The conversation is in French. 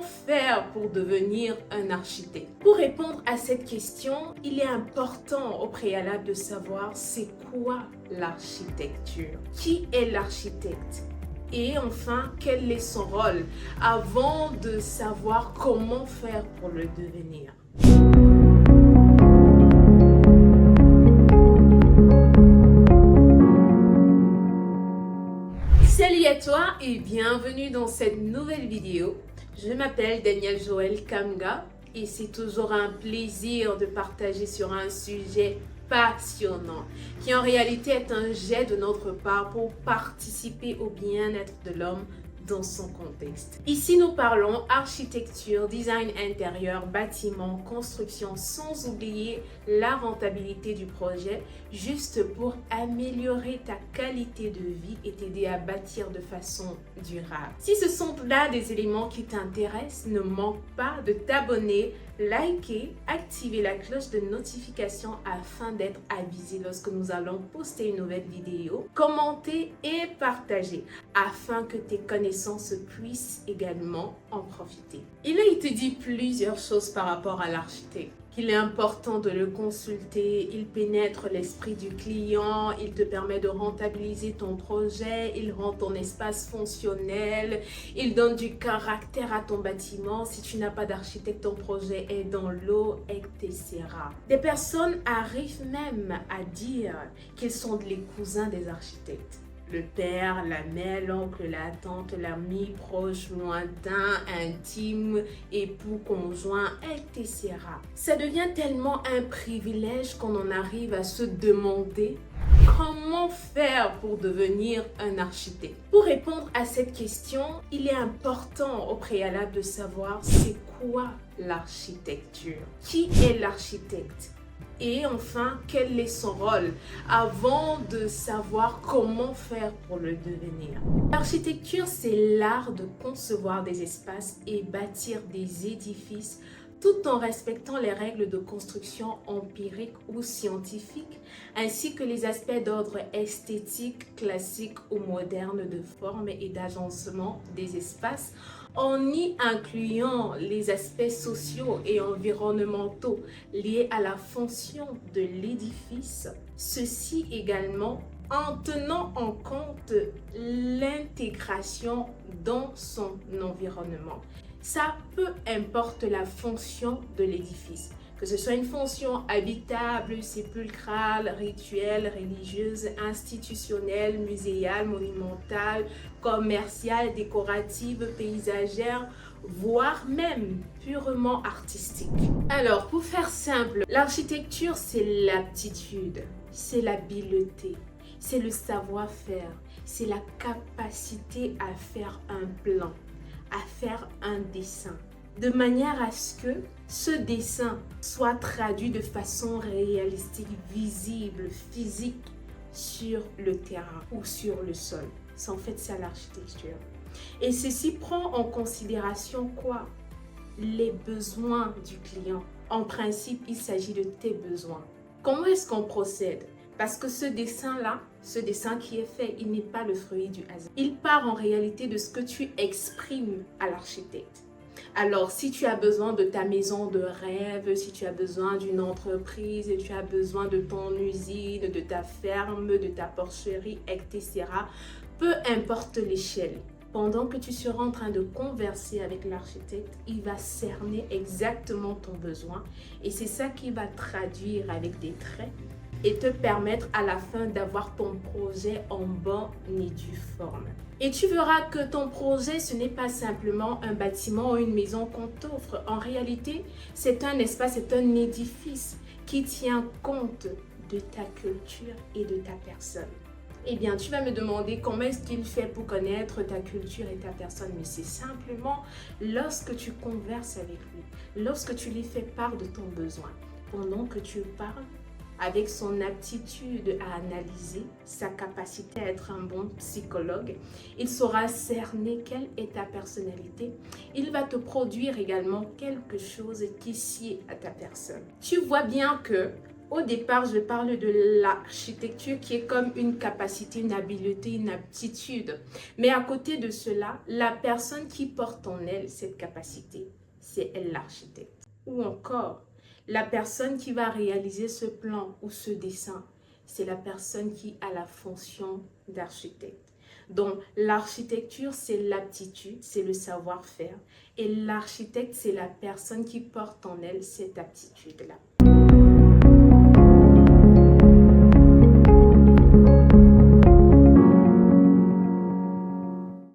faire pour devenir un architecte? Pour répondre à cette question, il est important au préalable de savoir c'est quoi l'architecture? Qui est l'architecte? Et enfin, quel est son rôle avant de savoir comment faire pour le devenir? Salut à toi et bienvenue dans cette nouvelle vidéo. Je m'appelle Danielle Joël Kamga et c'est toujours un plaisir de partager sur un sujet passionnant qui en réalité est un jet de notre part pour participer au bien-être de l'homme dans son contexte. Ici, nous parlons architecture, design intérieur, bâtiment, construction, sans oublier la rentabilité du projet, juste pour améliorer ta qualité de vie et t'aider à bâtir de façon durable. Si ce sont là des éléments qui t'intéressent, ne manque pas de t'abonner, liker, activer la cloche de notification afin d'être avisé lorsque nous allons poster une nouvelle vidéo, commenter et partager afin que tes connaissances puissent également en profiter. Il a été dit plusieurs choses par rapport à l'architecte. Qu'il est important de le consulter, il pénètre l'esprit du client, il te permet de rentabiliser ton projet, il rend ton espace fonctionnel, il donne du caractère à ton bâtiment. Si tu n'as pas d'architecte, ton projet est dans l'eau, etc. Des personnes arrivent même à dire qu'ils sont les cousins des architectes. Le père, la mère, l'oncle, la tante, l'ami, proche, lointain, intime, époux, conjoint, etc. Ça devient tellement un privilège qu'on en arrive à se demander comment faire pour devenir un architecte. Pour répondre à cette question, il est important au préalable de savoir c'est quoi l'architecture. Qui est l'architecte? Et enfin, quel est son rôle avant de savoir comment faire pour le devenir. L'architecture, c'est l'art de concevoir des espaces et bâtir des édifices tout en respectant les règles de construction empiriques ou scientifiques, ainsi que les aspects d'ordre esthétique, classique ou moderne de forme et d'agencement des espaces, en y incluant les aspects sociaux et environnementaux liés à la fonction de l'édifice. Ceci également en tenant en compte l'intégration dans son environnement. Ça peu importe la fonction de l'édifice, que ce soit une fonction habitable, sépulcrale, rituelle, religieuse, institutionnelle, muséale, monumentale, commerciale, décorative, paysagère, voire même purement artistique. Alors, pour faire simple, l'architecture, c'est l'aptitude, c'est l'habileté, c'est le savoir-faire, c'est la capacité à faire un plan, à faire un dessin, de manière à ce que ce dessin soit traduit de façon réalistique, visible, physique sur le terrain ou sur le sol. C'est en fait ça l'architecture. Et ceci prend en considération quoi? Les besoins du client. En principe, il s'agit de tes besoins. Comment est-ce qu'on procède? Parce que ce dessin-là, ce dessin qui est fait, il n'est pas le fruit du hasard. Il part en réalité de ce que tu exprimes à l'architecte. Alors, si tu as besoin de ta maison de rêve, si tu as besoin d'une entreprise, tu as besoin de ton usine, de ta ferme, de ta porcherie, etc., peu importe l'échelle. Pendant que tu seras en train de converser avec l'architecte, il va cerner exactement ton besoin et c'est ça qui va traduire avec des traits et te permettre à la fin d'avoir ton projet en bonne et due forme. Et tu verras que ton projet, ce n'est pas simplement un bâtiment ou une maison qu'on t'offre. En réalité, c'est un espace, c'est un édifice qui tient compte de ta culture et de ta personne. Eh bien, tu vas me demander comment est-ce qu'il fait pour connaître ta culture et ta personne. Mais c'est simplement lorsque tu converses avec lui, lorsque tu lui fais part de ton besoin, pendant que tu parles, avec son aptitude à analyser, sa capacité à être un bon psychologue, il saura cerner quelle est ta personnalité. Il va te produire également quelque chose qui sied à ta personne. Tu vois bien que Au départ, je parle de l'architecture qui est comme une capacité, une habileté, une aptitude. Mais à côté de cela, la personne qui porte en elle cette capacité, c'est elle l'architecte. Ou encore, la personne qui va réaliser ce plan ou ce dessin, c'est la personne qui a la fonction d'architecte. Donc, l'architecture, c'est l'aptitude, c'est le savoir-faire. Et l'architecte, c'est la personne qui porte en elle cette aptitude-là.